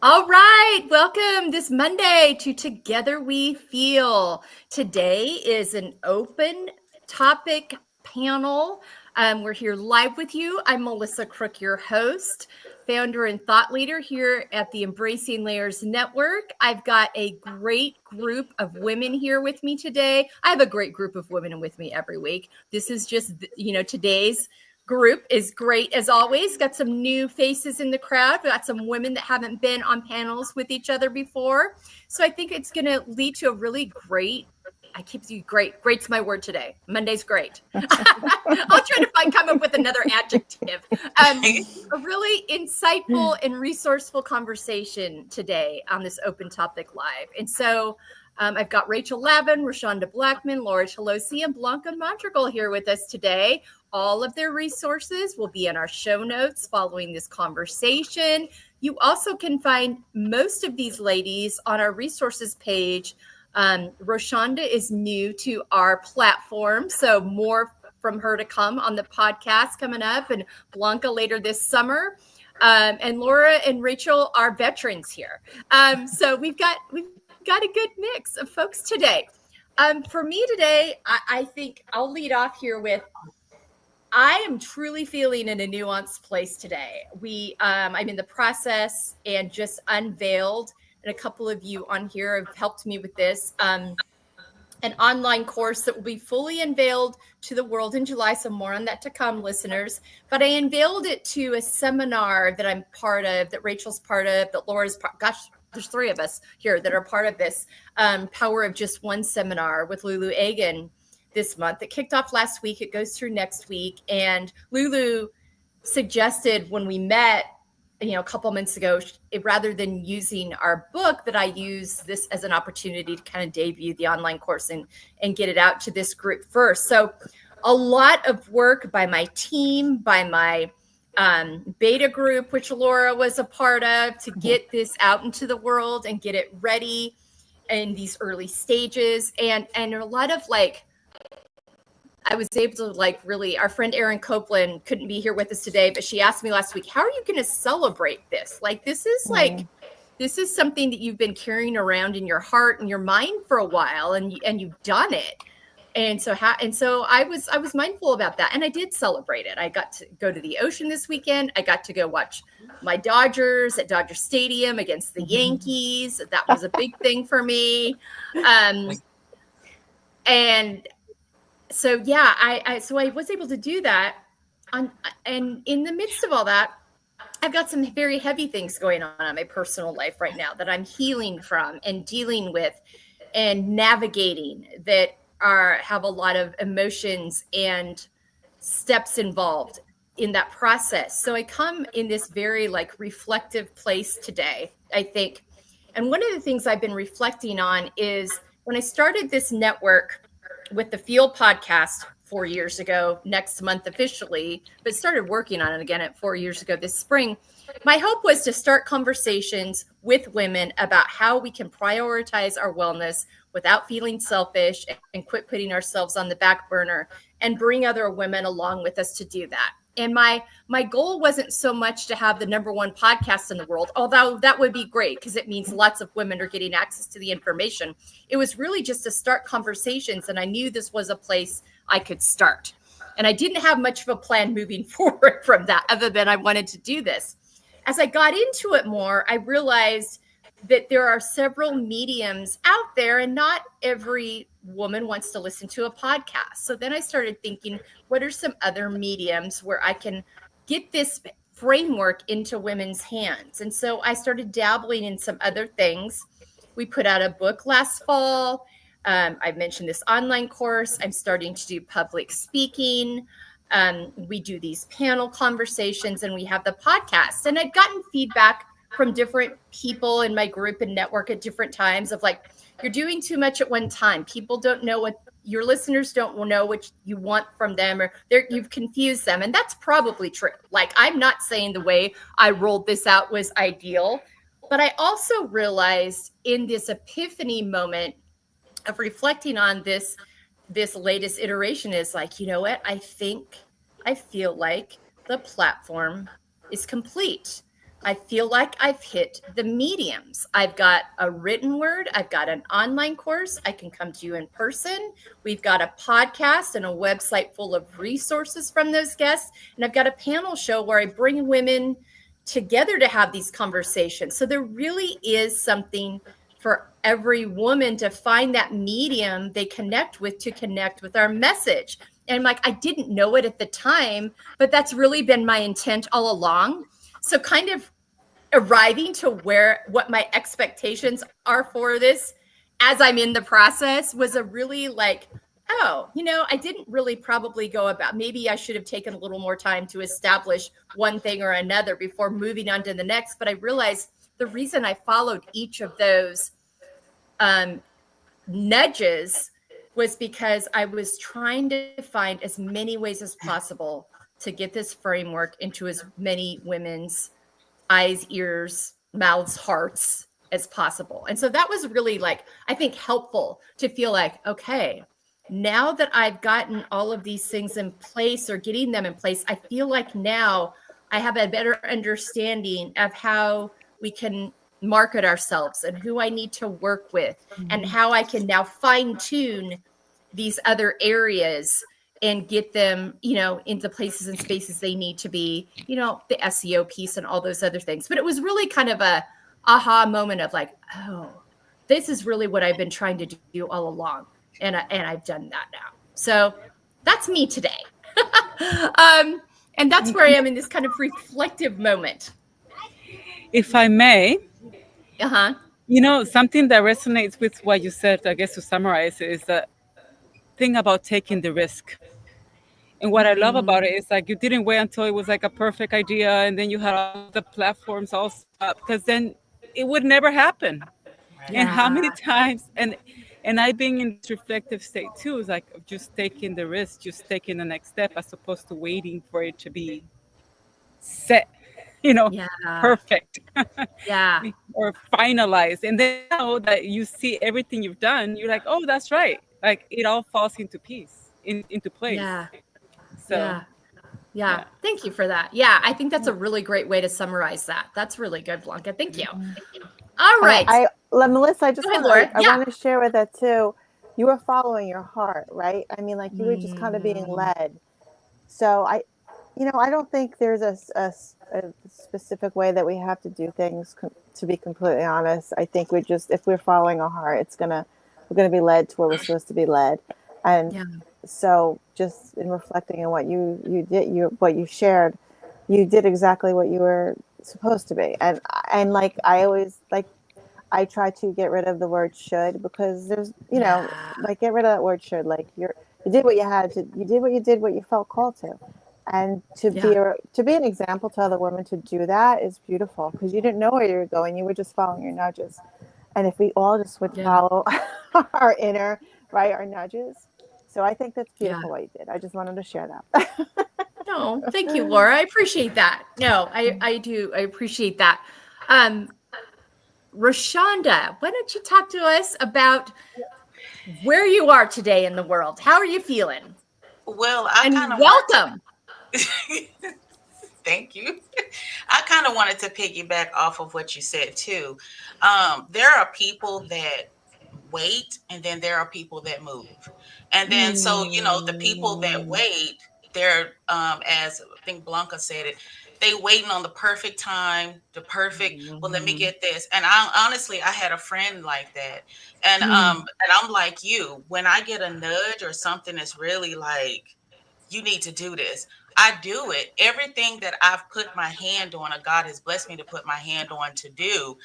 All right, welcome this Monday to Together We Feel. Today is an open topic panel. We're here live with you. I'm Melissa Crook, your host, founder and thought leader here at the Embracing Layers Network. I've got a great group of women here with me today. I have a great group of women with me every week. This is just, today's group is great as always. Got some new faces in the crowd. We got some women that haven't been on panels with each other before. So I think it's going to lead to a really great, Great's my word today. Monday's great. I'll try to come up with another adjective. A really insightful and resourceful conversation today on this Open Topic Live. And so I've got Rachel Lavin, Rashonda Blackman, Laura Chalosi, and Blanca Madrigal here with us today. All of their resources will be in our show notes following this conversation. You also can find most of these ladies on our resources page. Rashonda is new to our platform, so more from her to come on the podcast coming up, and Blanca later this summer. And Laura and Rachel are veterans here. So we've got a good mix of folks today. For me today, I think I'll lead off here with, I am truly feeling in a nuanced place today. I'm in the process and just unveiled, and a couple of you on here have helped me with this, an online course that will be fully unveiled to the world in July. So more on that to come, listeners. But I unveiled it to a seminar that I'm part of, that Rachel's part of, that Laura's part. Gosh, there's three of us here that are part of this Power of Just One seminar with Lulu Agan this month. It kicked off last week. It goes through next week. And Lulu suggested when we met, a couple months ago, rather than using our book, that I use this as an opportunity to kind of debut the online course and get it out to this group first. So a lot of work by my team, by my beta group, which Laura was a part of, to get this out into the world and get it ready in these early stages. And a lot of I was able to really, our friend Erin Copeland couldn't be here with us today, but she asked me last week, how are you going to celebrate this? This is something that you've been carrying around in your heart and your mind for a while, and you've done it. And so I was mindful about that, and I did celebrate it. I got to go to the ocean this weekend. I got to go watch my Dodgers at Dodger Stadium against the Yankees. That was a big thing for me. And so, yeah, I was able to do that. And in the midst of all that, I've got some very heavy things going on in my personal life right now that I'm healing from and dealing with and navigating, that have a lot of emotions and steps involved in that process. So I come in this very reflective place today, I think. And one of the things I've been reflecting on is when I started this network with the F.E.E.L podcast 4 years ago, next month officially, but started working on it again at 4 years ago this spring. My hope was to start conversations with women about how we can prioritize our wellness without feeling selfish and quit putting ourselves on the back burner, and bring other women along with us to do that. And my goal wasn't so much to have the number one podcast in the world, although that would be great because it means lots of women are getting access to the information. It was really just to start conversations, and I knew this was a place I could start. And I didn't have much of a plan moving forward from that, other than I wanted to do this. As I got into it more, I realized that there are several mediums out there, and not every woman wants to listen to a podcast. So then I started thinking, what are some other mediums where I can get this framework into women's hands? And so I started dabbling in some other things. We put out a book last fall. I mentioned this online course. I'm starting to do public speaking. We do these panel conversations, and we have the podcast. And I've gotten feedback from different people in my group and network at different times of you're doing too much at one time. People don't know what your listeners don't know what you want from them, or you've confused them. And that's probably true. I'm not saying the way I rolled this out was ideal, but I also realized in this epiphany moment of reflecting on this latest iteration is you know what? I feel like the platform is complete. I feel like I've hit the mediums. I've got a written word, I've got an online course, I can come to you in person. We've got a podcast and a website full of resources from those guests. And I've got a panel show where I bring women together to have these conversations. So there really is something for every woman to find that medium they connect with to connect with our message. And I'm like, I didn't know it at the time, but that's really been my intent all along. So kind of arriving to where what my expectations are for this as I'm in the process was a really like, oh, I didn't really probably go about, maybe I should have taken a little more time to establish one thing or another before moving on to the next. But I realized the reason I followed each of those um, nudges was because I was trying to find as many ways as possible to get this framework into as many women's eyes, ears, mouths, hearts as possible. And so that was really like, I think, helpful to feel like, okay, now that I've gotten all of these things in place or getting them in place, I feel like now I have a better understanding of how we can market ourselves and who I need to work with and how I can now fine tune these other areas and get them, into places and spaces they need to be, the SEO piece and all those other things. But it was really kind of a aha moment of like, oh, this is really what I've been trying to do all along. And I've done that now. So that's me today. And that's where I am in this kind of reflective moment. If I may, Uh-huh. something that resonates with what you said, I guess to summarize, is that thing about taking the risk. And what I love about it is like you didn't wait until it was like a perfect idea and then you had all the platforms all set up, because then it would never happen. And Right. how Yeah. many times, and I being in this reflective state too, is like just taking the risk, just taking the next step as opposed to waiting for it to be set, you know, Yeah. perfect Yeah. or finalized. And then now that you see everything you've done, you're like, oh, that's right. Like it all falls into into place. Yeah. So Yeah. Yeah. yeah. Thank you for that. Yeah. I think that's a really great way to summarize that. That's really good, Blanca. Thank you. All right. Melissa, I just Go ahead, want Laura. I Yeah. want to share with that too. You were following your heart, right? I mean, like you were just kind of being Mm, led. So I don't think there's a specific way that we have to do things. To be completely honest, I think if we're following our heart, we're gonna be led to where we're supposed to be led. And yeah. so, just in reflecting on what you did, what you shared, you did exactly what you were supposed to be. And like I always like I try to get rid of the word should, because there's, Yeah. like get rid of that word should. Like you did what you had to, you did what you felt called to. And Yeah. to be an example to other women to do that is beautiful, because you didn't know where you were going. You were just following your nudges. And if we all just would Yeah. follow our inner, right, our nudges. So I think that's Yeah. beautiful what you did. I just wanted to share that. No, thank you, Laura. I appreciate that. No, I do. I appreciate that. Um, Rashonda, why don't you talk to us about where you are today in the world? How are you feeling? Well, I kind And of wanted welcome. to thank you. I kind of wanted to piggyback off of what you said too. There are people that wait, and then there are people that move. And then, so, the people that Mm, wait, they're, as I think Blanca said it, they waiting on the perfect time, the perfect, well, let me mhm, get this. And I honestly, I had a friend like that. mm, And I'm like you, when I get a nudge or something that's really like, you need to do this. I do it. Everything that I've put my hand on, or God has blessed me to put my hand on to do,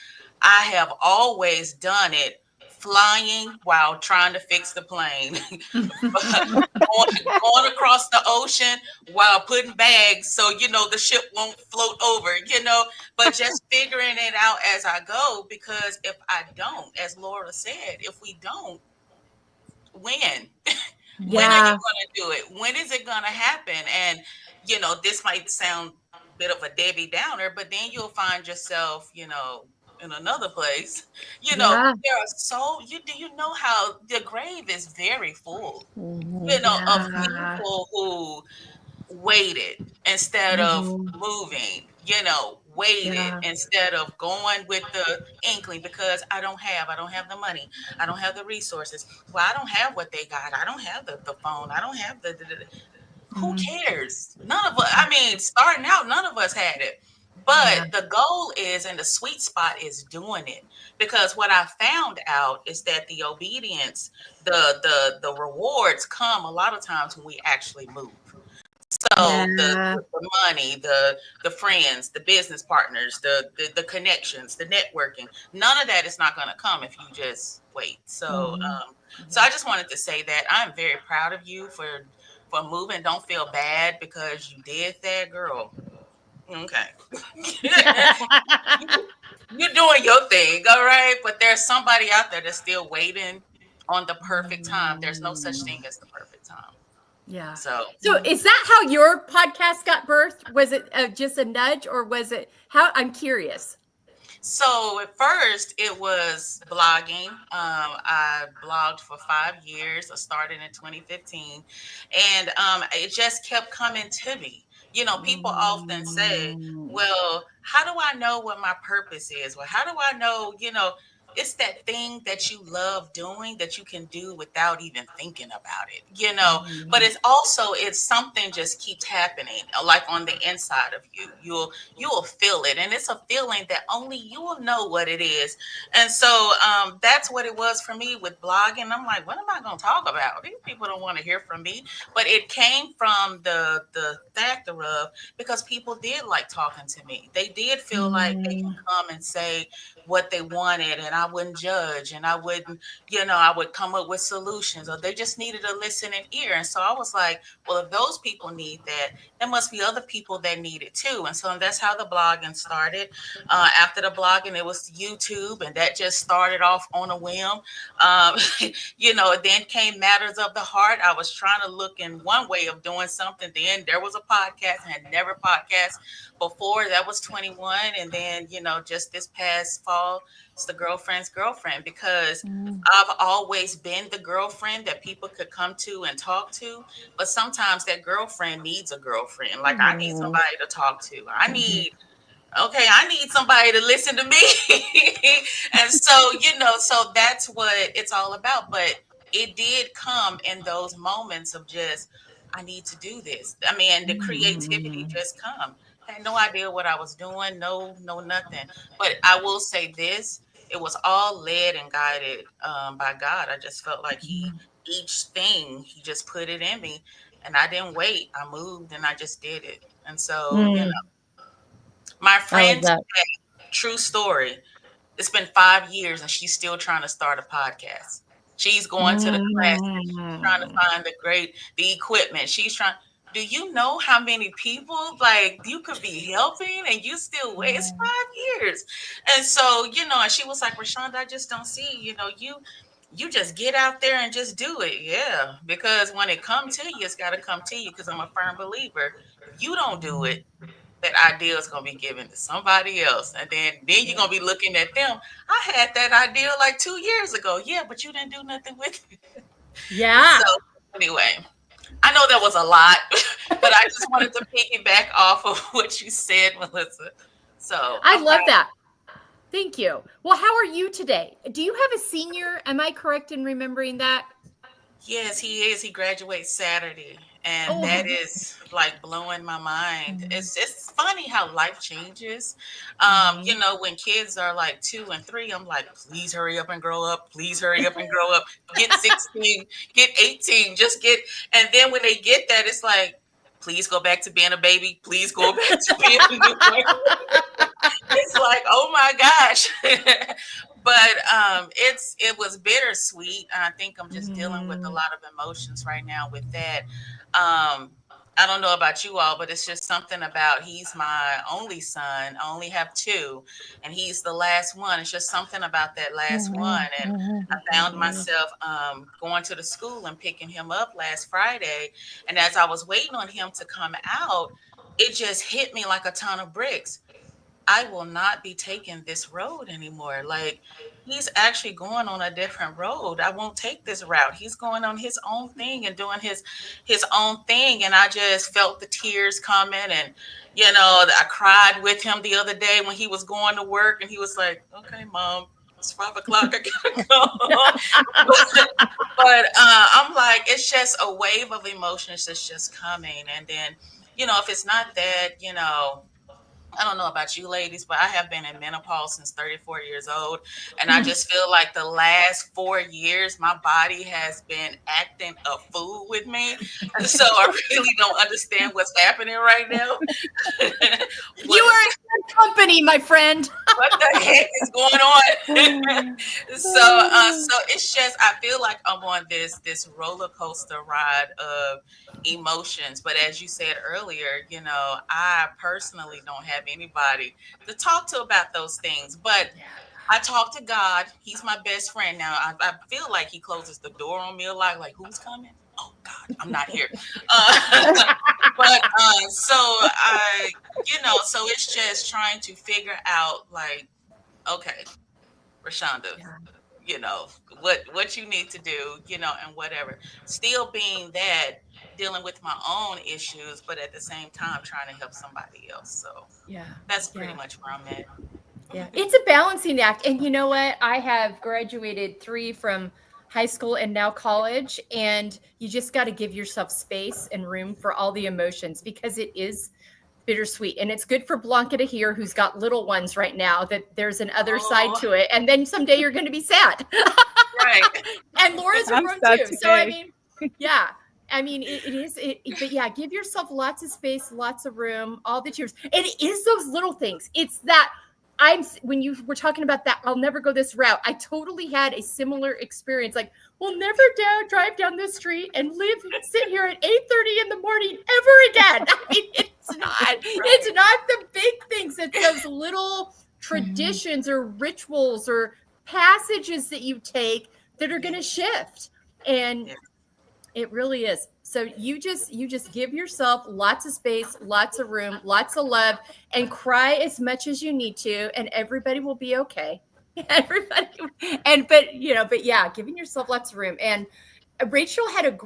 I have always done it flying while trying to fix the plane, going across the ocean while putting bags so the ship won't float over, but just figuring it out as I go, because if I don't, as Laura said, if we don't, when? When are you yeah, going to do it? When is it going to happen? And this might sound a bit of a Debbie Downer, but then you'll find yourself, in another place. yeah, There are do you know how the grave is very full, Hmm. of yeah. people who waited instead of Mhm, moving, waited Yeah. instead of going with the inkling because I don't have the money, I don't have the resources. Well, I don't have what they got. I don't have the phone. I don't have the who Mm, cares? None of us, I mean, starting out, none of us had it. yeah. But the goal is, and the sweet spot is doing it. Because what I found out is that the obedience, the rewards come a lot of times when we actually move. So Yeah. the money, the friends, the business partners, the connections, the networking, none of that is not going to come if you just wait. So Mhm. so Yeah. I just wanted to say that I'm very proud of you for moving. Don't feel bad because you did that, girl. Okay. You're doing your thing, all right? But there's somebody out there that's still waiting on the perfect time. There's no such thing as the perfect time. Yeah. So So is that how your podcast got birthed? Was it just a nudge or was it how? I'm curious. So at first it was blogging. I blogged for 5 years. I started in 2015, and it just kept coming to me. You know, people often say, Mm, "Well, how do I know what my purpose is? Well, how do I know?" You know, it's that thing that you love doing that you can do without even thinking about it. You know, but mm, it's also it's something just keeps happening, like on the inside of you. You will feel it, and it's a feeling that only you will know what it is. And so that's what it was for me with blogging. I'm like, what am I going to talk about? These people don't want to hear from me. But it came from the factor of because people did like talking to me. They did feel like they can mm, come and say what they wanted, and I wouldn't judge, and I wouldn't, you know, I would come up with solutions, or they just needed a listening ear. And so I was like, well, if those people need that, there must be other people that need it too. And so that's how the blogging started. After the blogging, it was YouTube, and that just started off on a whim. Um, you know, then came Matters of the Heart. I was trying to look in one way of doing something. Then there was a podcast. I had never podcast before. That was 21. And then, you know, just this past fall, it's the girlfriend's girlfriend because Mm, I've always been the girlfriend that people could come to and talk to. But sometimes that girlfriend needs a girlfriend. Like I need mhm, somebody to talk to. mhm, I need somebody to listen to me. And so, you know, so that's what it's all about. But it did come in those moments of just, I need to do this. I mean, the creativity mm, just come. I had no idea what I was doing. No, nothing. But I will say this, it was all led and guided by God. I just felt like each thing, he just put it in me. And I didn't wait. I moved and I just did it. And so, you know, mm. my I love friend that. today, true story, it's been 5 years and she's still trying to start a podcast. She's going to the classes. She's trying to Mm, find the equipment. She's trying. Do you know how many people like you could be helping and you still wait? It's mm, 5 years. And so, you know, and she was like, Rashonda, I just don't see, you know, you just get out there and just do it. Yeah. Because when it comes to you, it's gotta come to you because I'm a firm believer. If you don't do it, that idea is going to be given to somebody else, and then you're going to be looking at them. I had that idea like 2 years ago. Yeah, but you didn't do nothing with it. So yeah. anyway, I know that was a lot, but I just wanted to piggyback off of what you said, Melissa. So I I'm proud. love that. Thank you. Well, how are you today? Do you have a senior? Am I correct in remembering that? Yes, he is. He graduates Saturday, and that Oh, is like blowing my mind. mhm, It's funny how life changes. You mhm. know, when kids are like 2 and 3, I'm like, please hurry up and grow up. Please hurry up and grow up. Get 16, get 18, just get. And then when they get that, it's like, please go back to being a baby. Please go back to being a newborn. It's like, oh my gosh. But it was bittersweet. I think I'm just dealing with a Mm, lot of emotions right now with that. I don't know about you all, but it's just something about he's my only son. I only have two, and he's the last one. It's just something about that last one. mhm, And mhm, I found myself going to the school and picking him up last Friday. And as I was waiting on him to come out, it just hit me like a ton of bricks. I will not be taking this road anymore. Like, he's actually going on a different road. I won't take this route. He's going on his own thing and doing his own thing. And I just felt the tears coming. And, I cried with him the other day when he was going to work, and he was like, "Okay, mom, it's 5 o'clock. I gotta go." but I'm like, it's just a wave of emotions that's just coming. And then, if it's not that, I don't know about you ladies, but I have been in menopause since 34 years old. And I just feel like the last 4 years, my body has been acting a fool with me. And so I really don't understand what's happening right now. You what, is, are in good company, my friend. what the heck is going on? So it's just, I feel like I'm on this roller coaster ride of emotions. But as you said earlier, I personally don't have anybody to talk to about those things. But I talk to God. He's my best friend now. I feel like he closes the door on me a lot. Like, who's coming? Oh God, I'm not here. So so it's just trying to figure out, like, okay, Rashonda, you know what you need to do, and whatever. Still being that, dealing with my own issues, but at the same time trying to help somebody else. So Yeah. that's pretty much where I'm at. Yeah. It's a balancing act. And you know what? I have graduated 3 from high school and now college. And you just got to give yourself space and room for all the emotions, because it is bittersweet. And it's good for Blanca to hear, who's got little ones right now, that there's an other side Oh, to it. And then someday you're going to be sad. right. And Laura's a I'm grown sad too. So, I today. mean, yeah. I mean, but yeah, give yourself lots of space, lots of room, all the tears. And it is those little things. It's that when you were talking about that, I'll never go this route. I totally had a similar experience. Like, we'll never drive down this street and sit here at 8:30 in the morning ever again. I mean, it's not the big things. It's those little traditions or rituals or passages that you take that are going to shift. And Yeah. it really is. So you just give yourself lots of space, lots of room, lots of love, and cry as much as you need to, and everybody will be okay. Everybody, but yeah, giving yourself lots of room. And Rachel had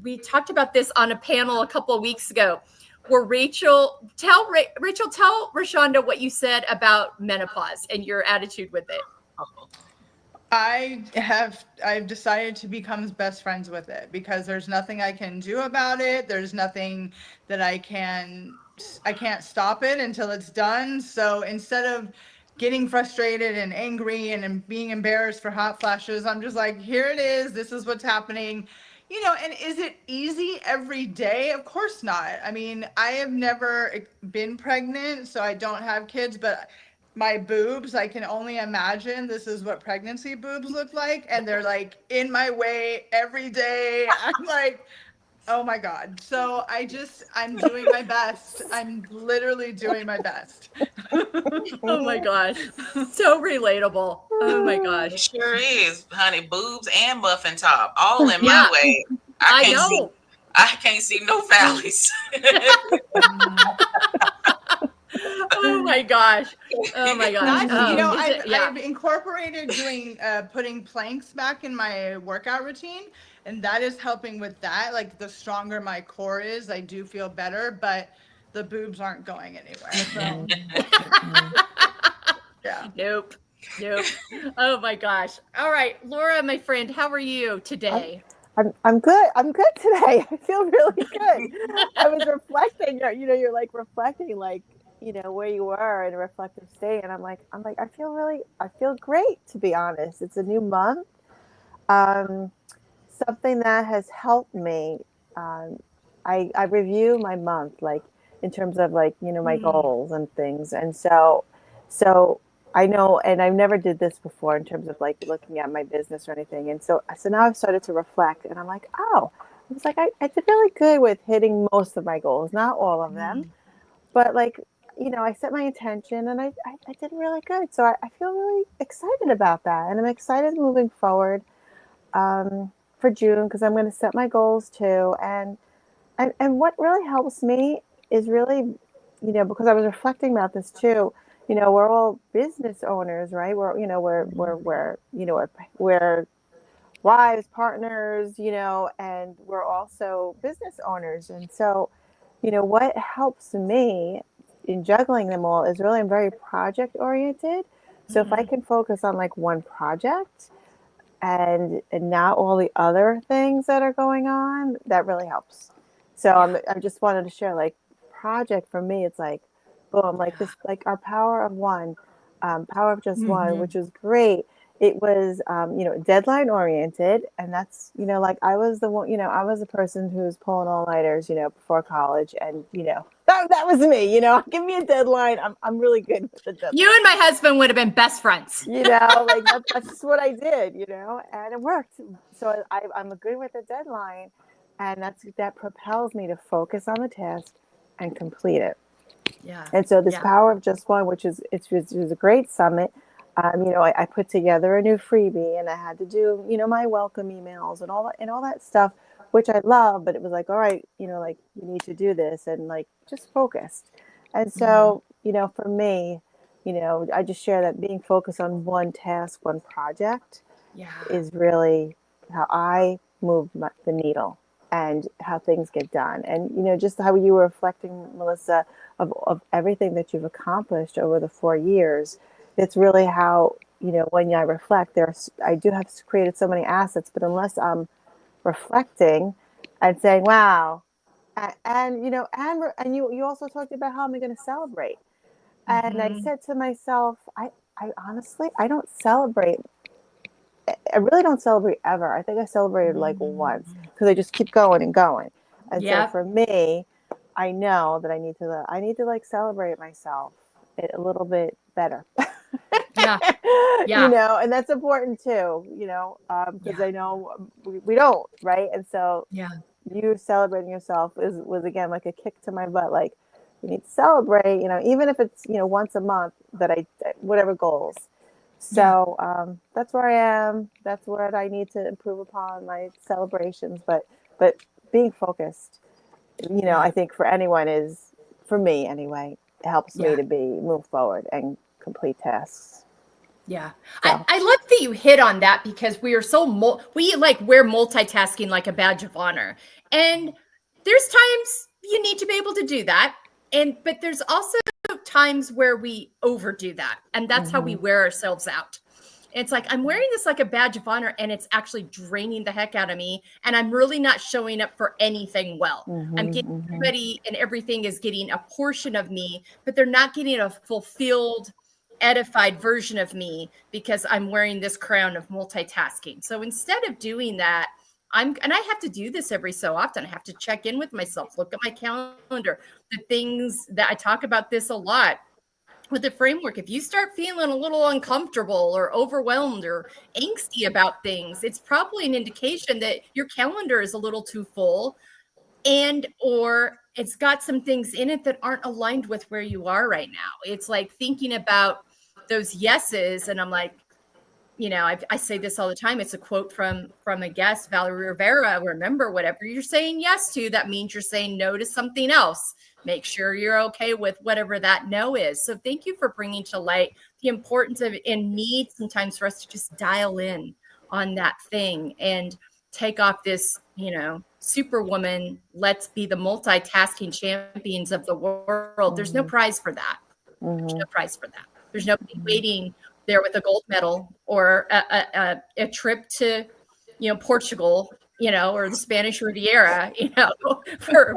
we talked about this on a panel a couple of weeks ago, where Rachel tell Rashonda what you said about menopause and your attitude with it. I've decided to become best friends with it, because there's nothing I can do about it. There's nothing that I can't stop it until it's done. So instead of getting frustrated and angry and being embarrassed for hot flashes, I'm just like, here it is. This is what's happening. And is it easy every day? Of course not. I mean, I have never been pregnant, so I don't have kids, but my boobs, I can only imagine this is what pregnancy boobs look like, and they're like in my way every day. I'm like, oh my God. So I'm doing my best. I'm literally doing my best. Oh my gosh, so relatable. Oh my gosh. It sure is, honey. Boobs and muffin top, all in Yeah, my way. I I can't see. know. I can't see no valleys. Oh my gosh. Oh my gosh. I've incorporated putting planks back in my workout routine, and that is helping with that. Like, the stronger my core is, I do feel better, but the boobs aren't going anywhere. So yeah. Nope. Oh my gosh. All right, Laura, my friend, how are you today? I'm good. I'm good today. I feel really good. I was reflecting. You're like reflecting, like where you were in a reflective state, and I'm like, I feel great, to be honest. It's a new month. Something that has helped me. I review my month, like in terms of like my goals and things, and so I know, and I've never did this before in terms of like looking at my business or anything. And so now I've started to reflect, and I'm like, oh, I was like, I did really good with hitting most of my goals, not all of them, but like, I set my intention, and I did really good. So I feel really excited about that. And I'm excited moving forward for June, because I'm going to set my goals too. And what really helps me is really, because I was reflecting about this too, we're all business owners, right? We're wives, partners, and we're also business owners. And so, what helps me in juggling them all is really I'm very project oriented. So if I can focus on like one project and not all the other things that are going on, that really helps. So I just wanted to share like project for me. It's like boom, like this, like our power of one, power of just one, which was great. It was deadline oriented, and that's like I was the one, I was the person who was pulling all nighters, before college, and that was me. Give me a deadline. I'm really good with the deadline. You and my husband would have been best friends. Like that's just what I did, and it worked. So I'm good with the deadline, and that propels me to focus on the task and complete it. Yeah. And so this power of just one, which is it was a great summit. I put together a new freebie, and I had to do my welcome emails and all that stuff, which I love. But it was like, all right, like you need to do this, and like just focused. And so for me, I just share that being focused on one task, one project, is really how I move the needle and how things get done. And just how you were reflecting, Melissa, of everything that you've accomplished over the 4 years. It's really how when I reflect, I do have created so many assets, but unless I'm reflecting and saying, "Wow," and you also talked about how am I going to celebrate, and I said to myself, I honestly I don't celebrate. I really don't celebrate ever. I think I celebrated like once because I just keep going and going. And so for me, I know that I need to like celebrate myself a little bit better. And that's important too, because I know we don't, right? And so you celebrating yourself was again like a kick to my butt. Like you need to celebrate, even if it's once a month that whatever goals. So that's where I am. That's what I need to improve upon my celebrations. But being focused, I think for anyone for me anyway, it helps me to move forward and complete tasks. Yeah. So. I love that you hit on that because we are we like wear multitasking like a badge of honor. And there's times you need to be able to do that. But there's also times where we overdo that. And that's how we wear ourselves out. It's like, I'm wearing this like a badge of honor and it's actually draining the heck out of me. And I'm really not showing up for anything well. I'm getting everybody and everything is getting a portion of me, but they're not getting a fulfilled, edified version of me because I'm wearing this crown of multitasking. So instead of doing that, and I have to do this every so often. I have to check in with myself, look at my calendar, the things that I talk about this a lot with the framework. If you start feeling a little uncomfortable or overwhelmed or angsty about things, it's probably an indication that your calendar is a little too full or it's got some things in it that aren't aligned with where you are right now. It's like thinking about those yeses. And I'm like, I say this all the time. It's a quote from a guest, Valerie Rivera. Remember, whatever you're saying yes to, that means you're saying no to something else. Make sure you're okay with whatever that no is. So thank you for bringing to light the importance of and need sometimes for us to just dial in on that thing and take off this, superwoman, let's be the multitasking champions of the world. There's no prize for that. There's no prize for that. There's nobody waiting there with a gold medal or a trip to, Portugal, or the Spanish Riviera, for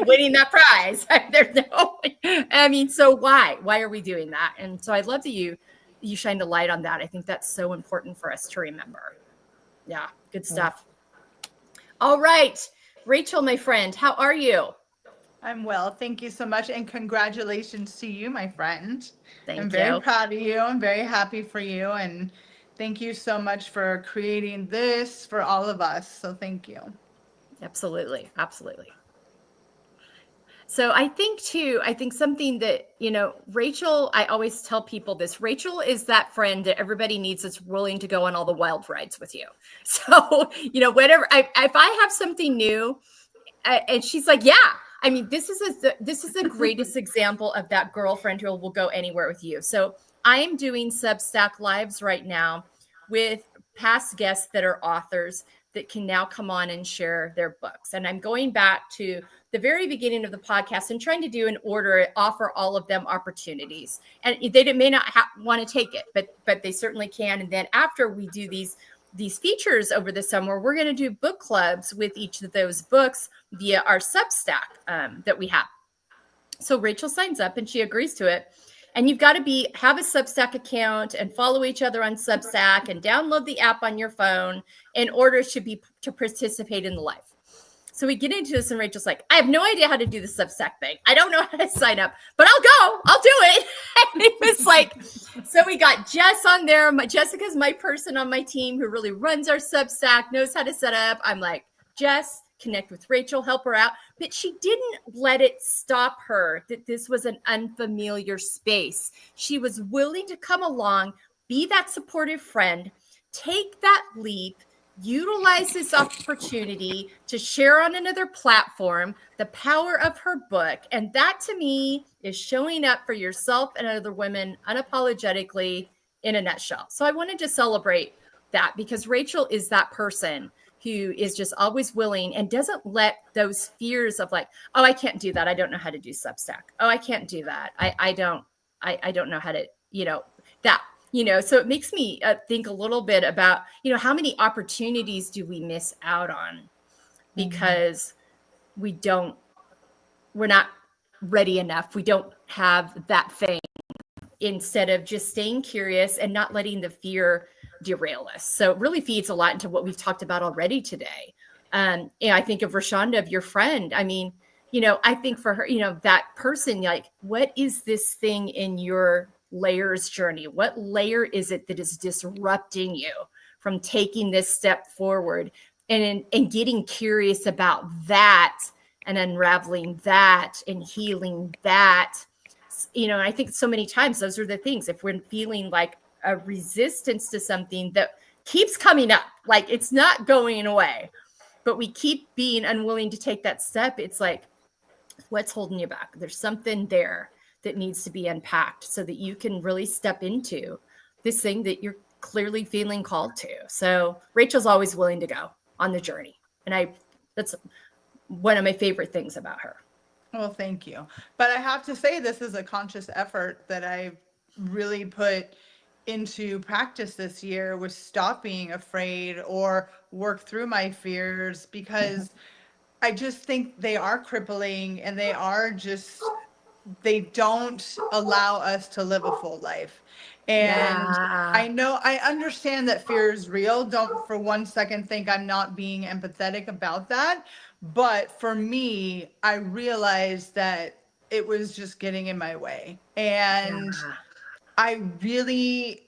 winning that prize. There's so why are we doing that? And so I love that you shined a light on that. I think that's so important for us to remember. Yeah. Good stuff. All right. Rachel, my friend, how are you? I'm well. Thank you so much. And congratulations to you, my friend. Thank you. I'm very proud of you. I'm very happy for you. And thank you so much for creating this for all of us. So thank you. Absolutely. Absolutely. So I think something that, Rachel, I always tell people this, Rachel is that friend that everybody needs that's willing to go on all the wild rides with you. So, whatever, if I have something new and she's like, yeah, I mean, this is the greatest example of that girlfriend who will go anywhere with you. So I am doing Substack lives right now with past guests that are authors that can now come on and share their books. And I'm going back to the very beginning of the podcast and trying to do an order, offer all of them opportunities. And they may not want to take it, but they certainly can. And then after we do these features over the summer, we're going to do book clubs with each of those books via our Substack that we have. So Rachel signs up and she agrees to it. And you've got to have a Substack account and follow each other on Substack and download the app on your phone in order to participate in the live. So we get into this and Rachel's like, I have no idea how to do the Substack thing. I don't know how to sign up, but I'll do it. And it was like, so we got Jess on there. Jessica's my person on my team who really runs our Substack, knows how to set up. I'm like, Jess, connect with Rachel, help her out. But she didn't let it stop her that this was an unfamiliar space. She was willing to come along, be that supportive friend, take that leap, utilize this opportunity to share on another platform the power of her book. And that to me is showing up for yourself and other women unapologetically in a nutshell. So I wanted to celebrate that because Rachel is that person who is just always willing and doesn't let those fears of like, oh, I can't do that. I don't know how to do Substack. Oh, I can't do that. I don't know how to, that. So it makes me think a little bit about, how many opportunities do we miss out on because we're not ready enough. We don't have that thing instead of just staying curious and not letting the fear derail us. So it really feeds a lot into what we've talked about already today. I think of Rashonda, of your friend. I mean, I think for her, that person, like, what is this thing in your layers journey? What layer is it that is disrupting you from taking this step forward and getting curious about that and unraveling that and healing that? And I think so many times those are the things, if we're feeling like a resistance to something that keeps coming up, like it's not going away, but we keep being unwilling to take that step. It's like, what's holding you back? There's something there that needs to be unpacked so that you can really step into this thing that you're clearly feeling called to. So Rachel's always willing to go on the journey. And that's one of my favorite things about her. Well, thank you. But I have to say, this is a conscious effort that I've really put into practice this year, with stop being afraid or work through my fears, because I just think they are crippling and they don't allow us to live a full life. And I understand that fear is real. Don't for one second think I'm not being empathetic about that. But for me, I realized that it was just getting in my way. And I really,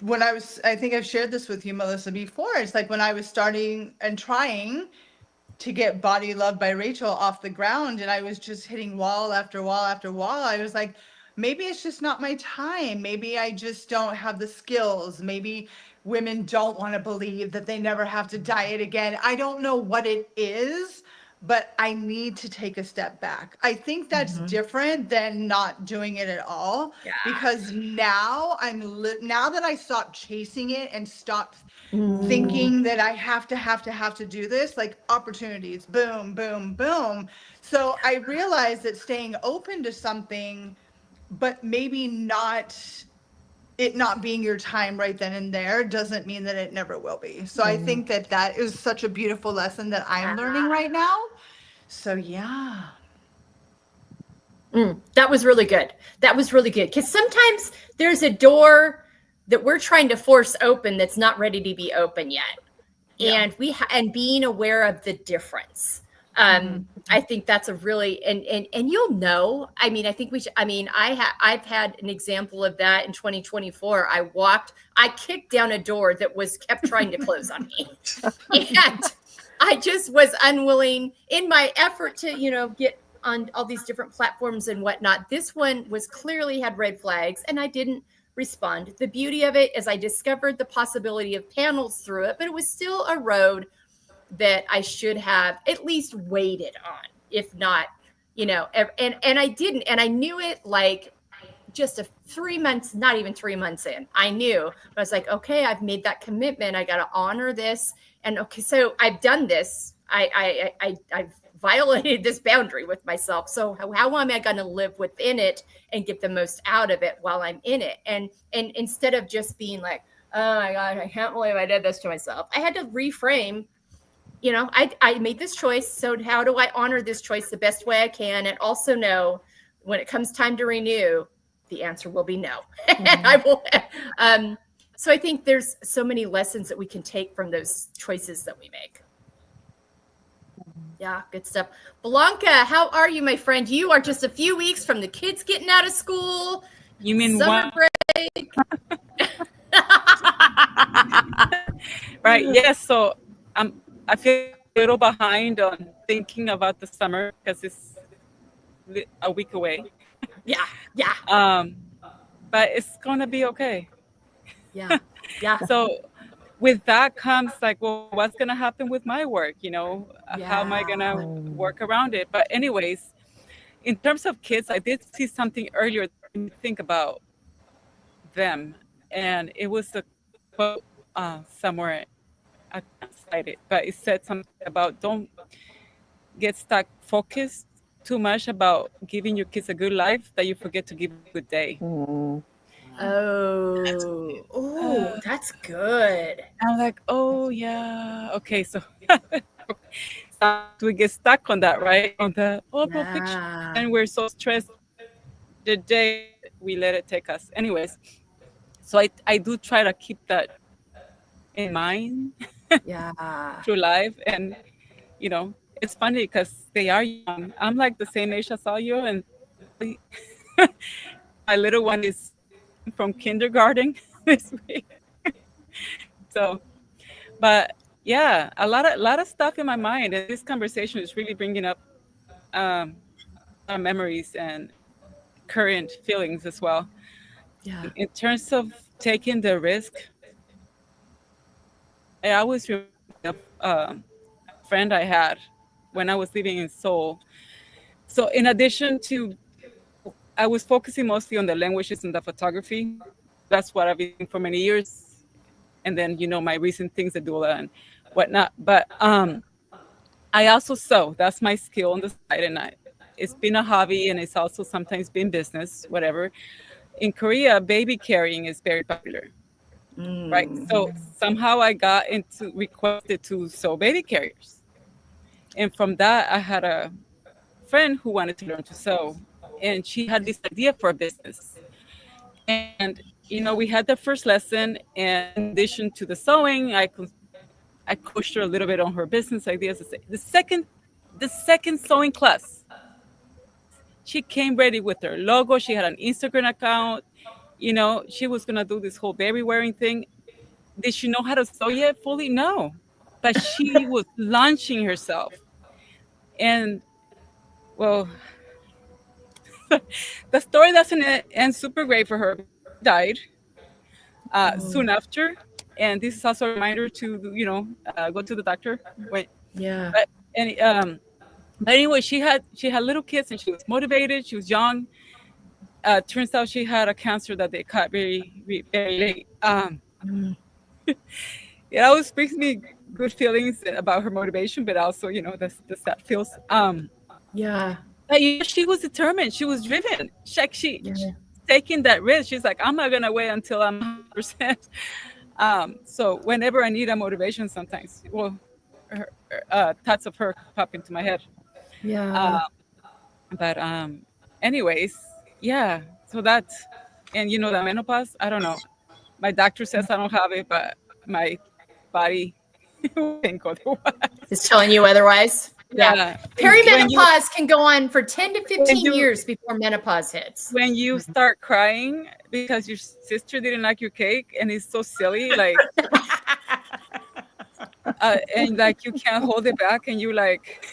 I think I've shared this with you, Melissa, before. It's like when I was starting and trying to get Body Love by Rachel off the ground, and I was just hitting wall after wall after wall. I was like, maybe it's just not my time. Maybe I just don't have the skills. Maybe women don't want to believe that they never have to diet again. I don't know what it is, but I need to take a step back. I think that's different than not doing it at all, because now now that I stopped chasing it and stopped thinking that I have to do this, like opportunities, boom, boom, boom. So I realized that staying open to something, but maybe it not being your time right then and there, doesn't mean that it never will be. So I think that is such a beautiful lesson that I'm learning right now. So yeah. That was really good. Because sometimes there's a door that we're trying to force open that's not ready to be open yet. And and being aware of the difference. I think that's a really, and you'll know, I mean, I think I've had an example of that in 2024. I kicked down a door that kept trying to close on me. And I just was unwilling in my effort to, get on all these different platforms and whatnot. This one clearly had red flags and I didn't respond. The beauty of it is I discovered the possibility of panels through it, but it was still a road that I should have at least waited on, if not and I didn't, and I knew it like just 3 months, not even 3 months in. I knew, but I was like, okay, I've made that commitment. I got to honor this. And okay, so I've done this. I've violated this boundary with myself. So how am I going to live within it and get the most out of it while I'm in it? And instead of just being like, oh my God, I can't believe I did this to myself, I had to reframe. I made this choice. So how do I honor this choice the best way I can? And also know when it comes time to renew, the answer will be no. And I will. So I think there's so many lessons that we can take from those choices that we make. Yeah, good stuff. Blanca, how are you, my friend? You are just a few weeks from the kids getting out of school. You mean summer break? Right. Yes. So I feel a little behind on thinking about the summer because it's a week away. Yeah. Yeah. But it's gonna be okay. Yeah. Yeah. So with that comes like, well, what's gonna happen with my work? How am I gonna work around it? But anyways, in terms of kids, I did see something earlier that made me think about them, and it was a quote somewhere. I can't cite it, but it said something about don't get stuck focused too much about giving your kids a good life that you forget to give them a good day. Oh, that's good. I'm like, oh yeah, okay, so we get stuck on that, right? On the perfection, and we're so stressed the day we let it take us. Anyways, so I do try to keep that in mind through life, and it's funny because they are young. I'm like the same age as all you, and my little one is from kindergarten this week. So, but yeah, a lot of stuff in my mind, and this conversation is really bringing up our memories and current feelings as well. Yeah. In terms of taking the risk, I always remind me of a friend I had when I was living in Seoul. So in addition to, I was focusing mostly on the languages and the photography. That's what I've been doing for many years. And then, my recent things, the doula and whatnot. But I also sew. That's my skill on the side. And it's been a hobby, and it's also sometimes been business, whatever. In Korea, baby carrying is very popular. Right. So somehow I got requested to sew baby carriers. And from that, I had a friend who wanted to learn to sew, and she had this idea for a business. And we had the first lesson, and in addition to the sewing, I coached her a little bit on her business ideas. The second sewing class, she came ready with her logo. She had an Instagram account. She was gonna do this whole baby wearing thing. Did she know how to sew yet fully? No, but she was launching herself. And well, the story doesn't end super great for her. She died soon after, and this is also a reminder to go to the doctor. Yeah. But anyway, she had little kids, and she was motivated. She was young. Turns out she had a cancer that they caught very, very late. It always brings me good feelings about her motivation, but also the sad feels. Yeah. But she was determined. She was driven. She's taking that risk. She's like, I'm not gonna wait until I'm 100%. So whenever I need a motivation, sometimes, thoughts of her pop into my head. Yeah. But anyways, yeah. So that, and the menopause. I don't know. My doctor says I don't have it, but my body think otherwise. It's telling you otherwise. Yeah. Perimenopause can go on for 10 to 15 years before menopause hits. When you start crying because your sister didn't like your cake, and it's so silly, like, and like you can't hold it back, and you like,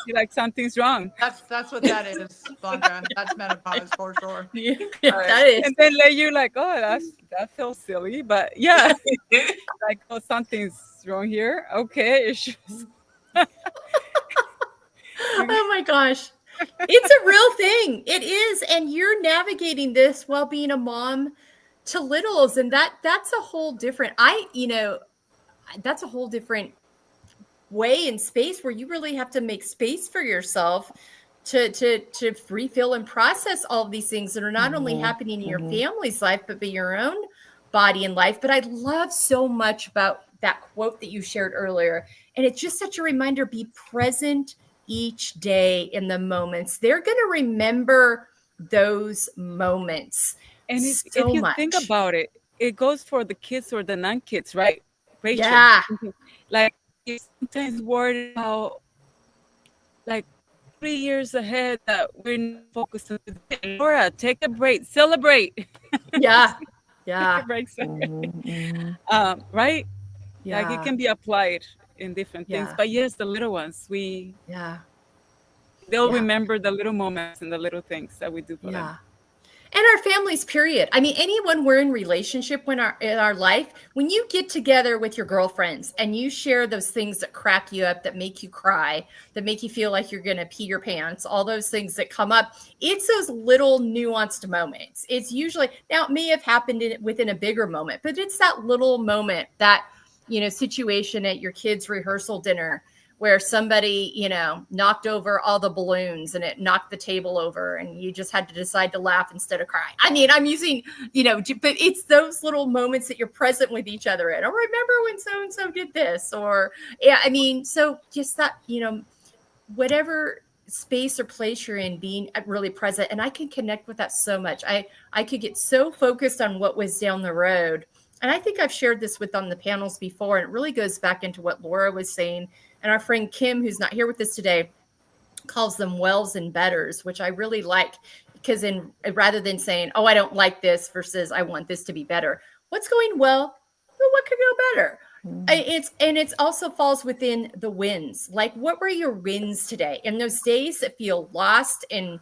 you're like something's wrong. That's what that is, Blanca. That's menopause for sure. That is. And then you're like, oh, that feels silly, but yeah, like, oh, something's wrong here. Okay, it's just Oh my gosh. It's a real thing. It is. And you're navigating this while being a mom to littles. And that's a whole different, that's a whole different way and space where you really have to make space for yourself to refill and process all of these things that are not only happening in your family's life, but be your own body and life. But I love so much about that quote that you shared earlier. And it's just such a reminder, be present each day in the moments. They're going to remember those moments. And if so you much. think about it, it goes for the kids or the non-kids, right? Rachel, yeah. Like, you're sometimes worried about, like, 3 years ahead that we're not focused on today. Laura, take a break, celebrate. Yeah. Take Yeah. a break, right? Yeah. Like, it can be applied in different things. Yeah. But yes, the little ones, they'll remember the little moments and the little things that we do for them. And our families, period. I mean, anyone we're in relationship in our life, when you get together with your girlfriends and you share those things that crack you up, that make you cry, that make you feel like you're going to pee your pants, all those things that come up, it's those little nuanced moments. It's usually, now it may have happened within a bigger moment, but it's that little moment, that, situation at your kids' rehearsal dinner where somebody, knocked over all the balloons and it knocked the table over and you just had to decide to laugh instead of cry. I mean, I'm using, but it's those little moments that you're present with each other in. Or remember when so-and-so did this? Or, so just that, whatever space or place you're in, being really present. And I can connect with that so much. I could get so focused on what was down the road. And I think I've shared this on the panels before, and it really goes back into what Laura was saying. And our friend Kim, who's not here with us today, calls them wells and betters, which I really like, because rather than saying, oh, I don't like this versus I want this to be better, what's going well? What could go better? It's also falls within the wins. Like, what were your wins today? In those days that feel lost and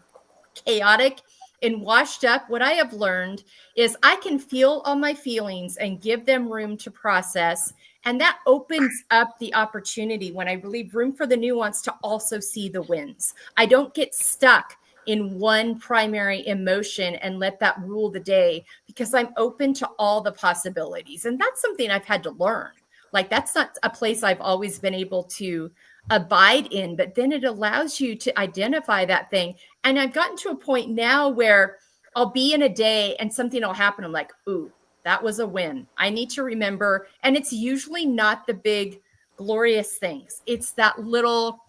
chaotic and washed up, what I have learned is I can feel all my feelings and give them room to process. And that opens up the opportunity, when I leave room for the nuance, to also see the wins. I don't get stuck in one primary emotion and let that rule the day, because I'm open to all the possibilities. And that's something I've had to learn. Like, that's not a place I've always been able to abide in, but then it allows you to identify that thing. And I've gotten to a point now where I'll be in a day and something will happen. I'm like, ooh, that was a win. I need to remember. And it's usually not the big glorious things. It's that little,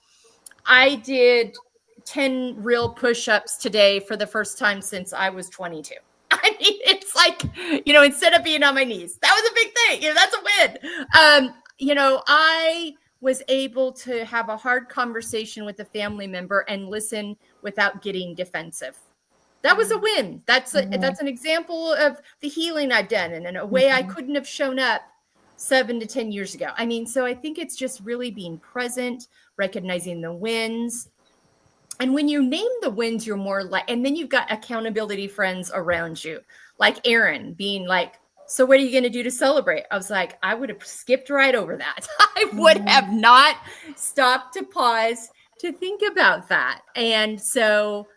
I did 10 real push-ups today for the first time since I was 22. I mean, it's like, instead of being on my knees, that was a big thing. That's a win. I was able to have a hard conversation with a family member and listen without getting defensive. That was a win. That's an example of the healing I've done, and in a way I couldn't have shown up 7 to 10 years ago. I mean, so I think it's just really being present, recognizing the wins. And when you name the wins, you're more like, and then you've got accountability friends around you, like Aaron being like, so what are you going to do to celebrate? I was like, I would have skipped right over that. I would have not stopped to pause to think about that. And so,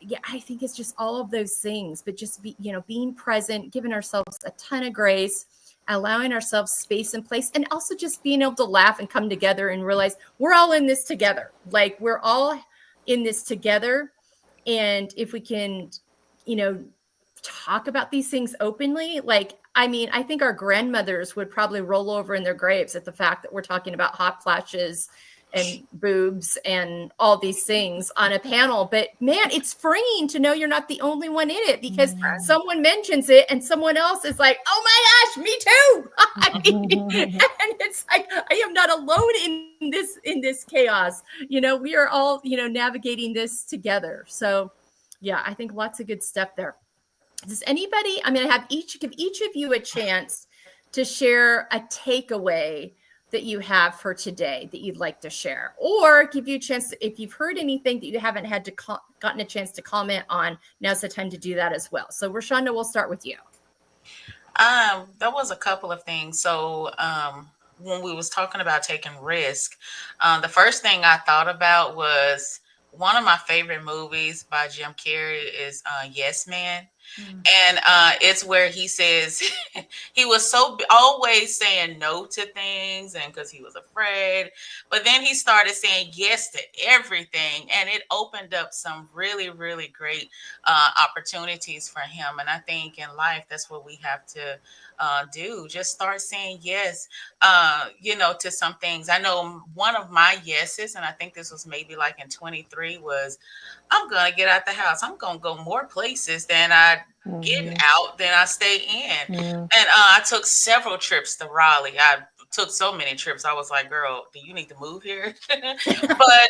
yeah, I think it's just all of those things, but just being present, giving ourselves a ton of grace, allowing ourselves space and place, and also just being able to laugh and come together and realize we're all in this together. Like, we're all in this together. And if we can, talk about these things openly, like, I mean, I think our grandmothers would probably roll over in their graves at the fact that we're talking about hot flashes and boobs and all these things on a panel. But man, it's freeing to know you're not the only one in it, because someone mentions it and someone else is like, oh my gosh, me too. I mean, and it's like, I am not alone in this chaos. We are all, navigating this together. So yeah, I think lots of good stuff there. Does anybody, I'm going to give each of you a chance to share a takeaway that you have for today that you'd like to share, or give you a chance to, if you've heard anything that you haven't had to gotten a chance to comment on, now's the time to do that as well. So Rashonda, we'll start with you. There was a couple of things. So when we was talking about taking risk, the first thing I thought about was one of my favorite movies by Jim Carrey is Yes Man. Mm. And it's where he says he was always saying no to things, and because he was afraid, but then he started saying yes to everything, and it opened up some really, really great opportunities for him. And I think in life, that's what we have to do. Just start saying yes, to some things. I know one of my yeses, and I think this was maybe like in 23, was I'm gonna get out the house. I'm gonna go more places than I get Mhm. out than I stay in. Mhm. And I took several trips to Raleigh. I took so many trips. I was like, "Girl, do you need to move here?" But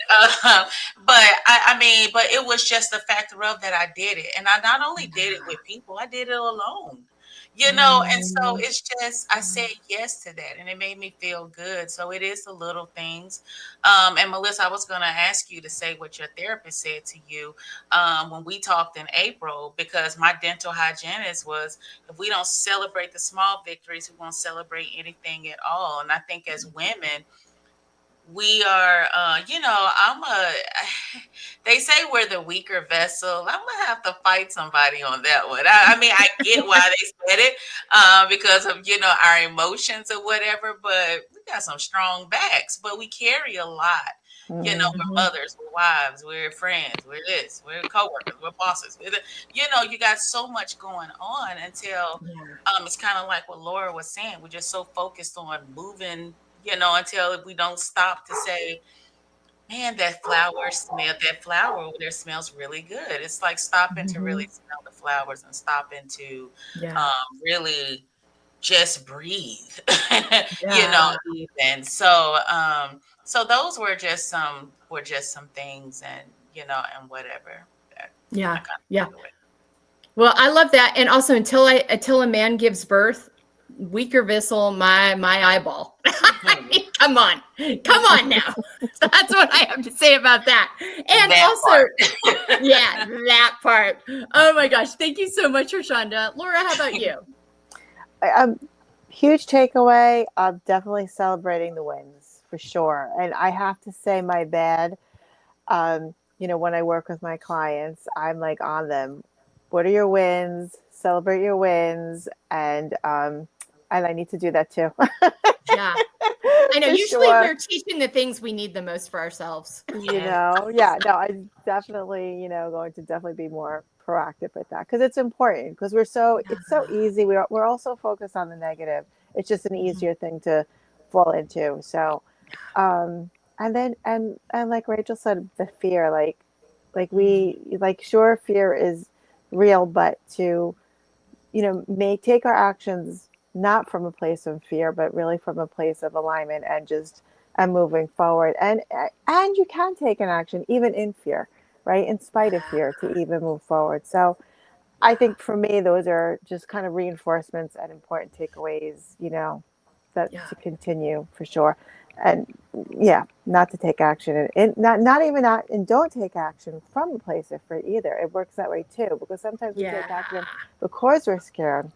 it was just the factor of that I did it, and I not only did it with people, I did it alone. And so Mm. it's just I said yes to that, and it made me feel good. So it is the little things. And Melissa, I was going to ask you to say what your therapist said to you when we talked in April, because my dental hygienist was, if we don't celebrate the small victories, we won't celebrate anything at all. And I think as women, we are, they say we're the weaker vessel. I'm gonna have to fight somebody on that one. I mean, I get why they said it, because of, our emotions or whatever, but we got some strong backs, but we carry a lot. Mhm. We're mothers, we're wives, we're friends, we're this, we're coworkers, we're bosses. You got so much going on until Yeah. it's kind of like what Laura was saying. We're just so focused on moving, until we don't stop to say, man, that flower over there smells really good. It's like stopping to really Mhm. smell the flowers and stopping to Yeah. really just breathe, Yeah. even. So those were just some things, and and whatever that I Yeah. kind of Yeah. took away. Well, I love that. And also until a man gives birth, weaker vessel, my eyeball. I Mhm. mean, come on. Come on now. So that's what I have to say about that. And That also, part. yeah, that part. Oh my gosh. Thank you so much, Rashonda. Laura, how about you? A huge takeaway. I'm definitely celebrating the wins for sure. And I have to say, my bad. When I work with my clients, I'm like on them. What are your wins? Celebrate your wins, and I need to do that too, Yeah. I know. for Usually sure. we're teaching the things we need the most for ourselves. Yes. Yeah, no, I definitely, going to definitely be more proactive with that because it's important because it's so easy. We're also focused on the negative. It's just an Mhm. easier thing to fall into. So, and then and like Rachel said, the fear, like Mm. sure, fear is real, but to may take our actions not from a place of fear, but really from a place of alignment and moving forward. And you can take an action even in fear, right? In spite of fear to even move forward. So I Yeah. think for me, those are just kind of reinforcements and important takeaways, that Yeah. to continue for sure. And yeah, not to take action and not even not and don't take action from a place of fear either. It works that way too, because sometimes we Yeah. take action because we're scared,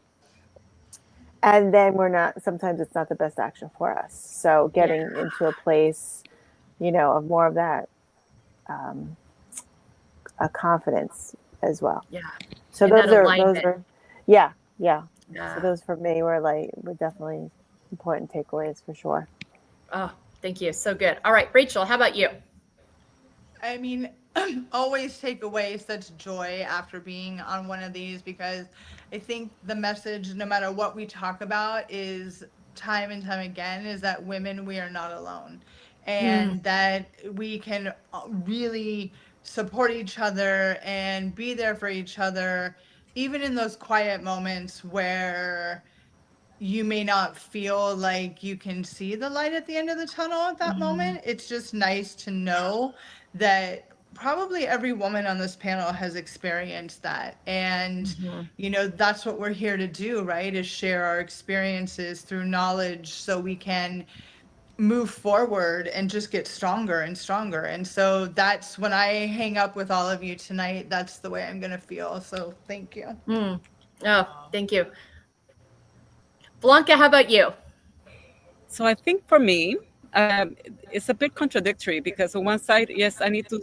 and then we're not, sometimes it's not the best action for us. So Yeah. getting into a place, of more of that, um, a confidence as well. Yeah. So And that those alignment. are, yeah, yeah. So Yeah. those for me were definitely important takeaways for sure. Oh, thank you. So good. All right, Rachel, how about you? I mean, always take away such joy after being on one of these, because I think the message, no matter what we talk about, is time and time again, is that women, we are not alone. Mm. And that we can really support each other and be there for each other, even in those quiet moments where you may not feel like you can see the light at the end of the tunnel at that Mhm. moment. It's just nice to know that probably every woman on this panel has experienced that. And, Mhm. that's what we're here to do, right? Is share our experiences through knowledge so we can move forward and just get stronger and stronger. And so that's when I hang up with all of you tonight, that's the way I'm going to feel. So thank you. Mm. Oh, Oh. thank you. Blanca, how about you? So I think for me, it's a bit contradictory because on one side, yes, I need to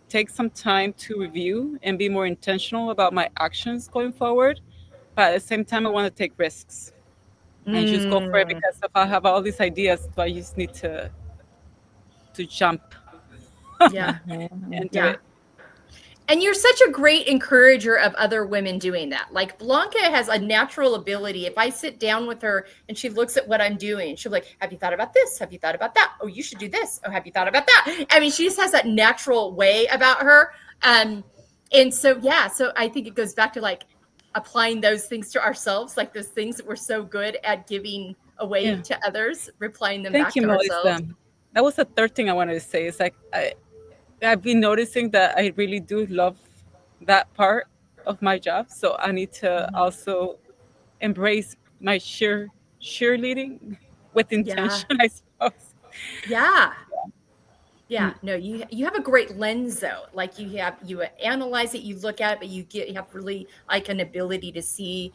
take some time to review and be more intentional about my actions going forward. But at the same time, I want to take risks and just go for it Mm, because if I have all these ideas, do I just need to jump yeah. Mhm. and do Yeah. it? And you're such a great encourager of other women doing that. Like Blanca has a natural ability. If I sit down with her and she looks at what I'm doing, she'll be like, "Have you thought about this? Have you thought about that? Oh, you should do this. Oh, have you thought about that?" I mean, she just has that natural way about her. Um, and so yeah, so I think it goes back to like applying those things to ourselves, like those things that we're so good at giving away Yeah. to others, replying them Thank back you, to Melissa. ourselves. That was the third thing I wanted to say. It's like I've been noticing that I really do love that part of my job. So I need to Mhm. also embrace my cheerleading with Yeah. intention, I suppose. Yeah. Yeah, Mm, no, you have a great lens though. Like you analyze it, you look at it, but you have really like an ability to see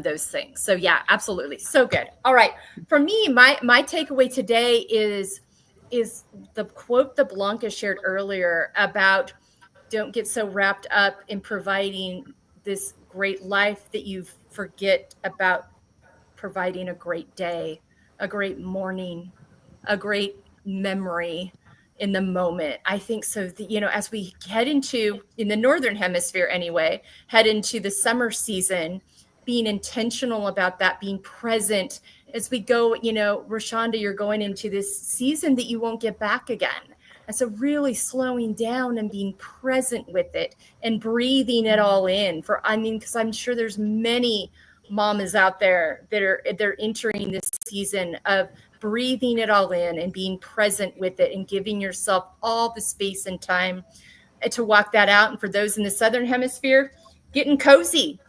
those things. So yeah, absolutely. So good. All right. For me, my takeaway today is the quote that Blanca shared earlier about don't get so wrapped up in providing this great life that you forget about providing a great day, a great morning, a great memory in the moment. I think so. As we head into, in the Northern Hemisphere anyway, head into the summer season, being intentional about that, being present as we go, Rashonda, you're going into this season that you won't get back again. And so really slowing down and being present with it and breathing it all in because I'm sure there's many mamas out there they're entering this season of breathing it all in and being present with it and giving yourself all the space and time to walk that out. And for those in the Southern Hemisphere, getting cozy,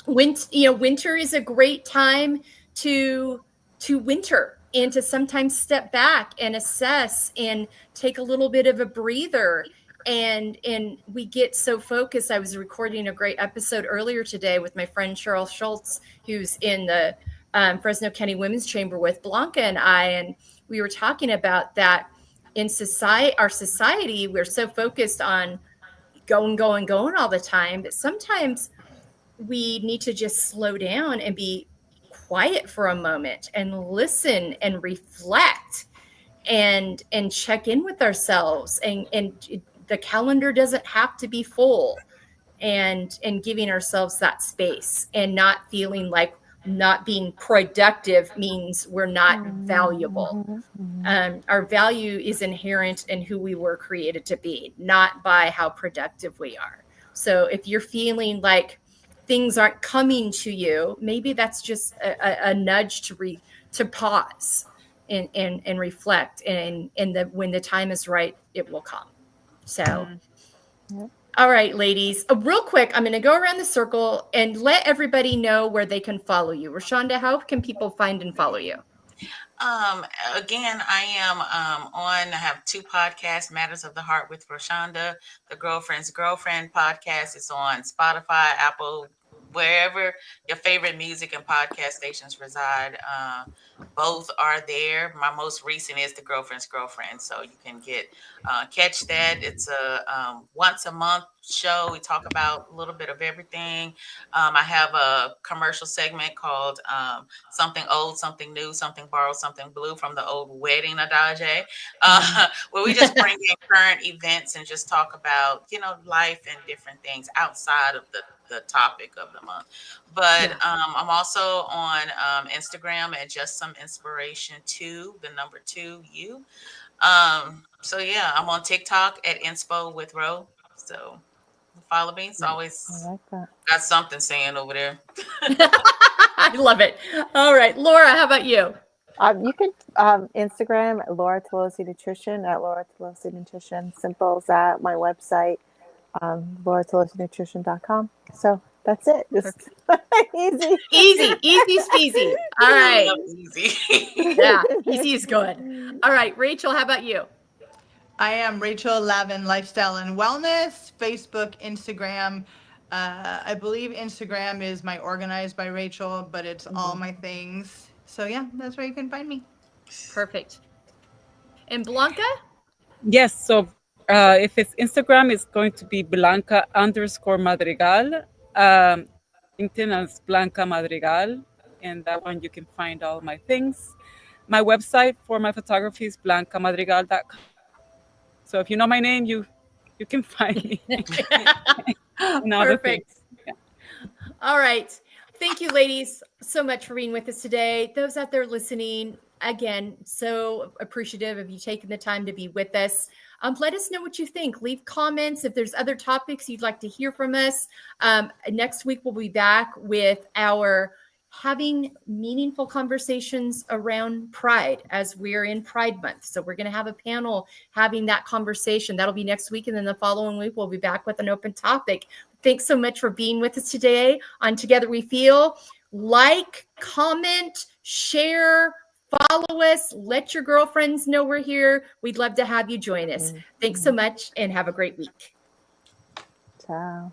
winter is a great time to winter and to sometimes step back and assess and take a little bit of a breather. And we get so focused. I was recording a great episode earlier today with my friend Cheryl Schultz, who's in the Fresno County Women's Chamber with Blanca and I, and we were talking about that. In our society, we're so focused on going all the time that sometimes we need to just slow down and be quiet for a moment and listen and reflect and check in with ourselves, and the calendar doesn't have to be full, and giving ourselves that space and not feeling like not being productive means we're not valuable. Mhm. Mhm. Our value is inherent in who we were created to be, not by how productive we are. So if you're feeling like things aren't coming to you, maybe that's just a nudge to pause and reflect, and that when the time is right, it will come. So Mm. Yep. all right, ladies. Real quick, I'm going to go around the circle and let everybody know where they can follow you. Rashonda, how can people find and follow you? Um, Again, I am I have two podcasts, Matters of the Heart with Rashonda, the Girlfriend's Girlfriend podcast. It's on Spotify, Apple, wherever your favorite music and podcast stations reside. Both are there. My most recent is the Girlfriend's Girlfriend, so you can catch that. It's a once a month show. We talk about a little bit of everything. I have a commercial segment called Something Old, Something New, Something Borrowed, Something Blue from the Old Wedding Adage, where we just bring in current events and just talk about, life and different things outside of the topic of the month. But Yeah. I'm also on Instagram at Just Some Inspiration 2, the number 2 U. So yeah, I'm on TikTok at Inspo with Ro. So follow me. It's I always like that. got something saying over there. I love it. All right, Laura, how about you? You could Instagram at Laura Tolosi Nutrition at Laura Tolosi Nutrition. Simple as that. My website, lauratolosinutrition.com. So that's it. Just easy. Easy speasy. All I right. love easy. Yeah, easy is good. All right, Rachel, how about you? I am Rachel Lavin, Lifestyle and Wellness, Facebook, Instagram. I believe Instagram is my Organized by Rachel, but it's all my things. So yeah, that's where you can find me. Perfect. And Blanca? Yes. So if it's Instagram, it's going to be Blanca_Madrigal. LinkedIn is Blanca Madrigal. And that one you can find all my things. My website for my photography is blancamadrigal.com. So if you know my name, you can find me. And other Perfect. things. All right. Thank you, ladies, so much for being with us today. Those out there listening, again, so appreciative of you taking the time to be with us. Let us know what you think. Leave comments if there's other topics you'd like to hear from us. Next week, we'll be back with our having meaningful conversations around pride as we're in Pride Month. So we're going to have a panel having that conversation. That'll be next week. And then the following week, we'll be back with an open topic. Thanks so much for being with us today on Together We Feel. Like, comment, share, follow us. Let your girlfriends know we're here. We'd love to have you join us. Thanks so much and have a great week. Ciao.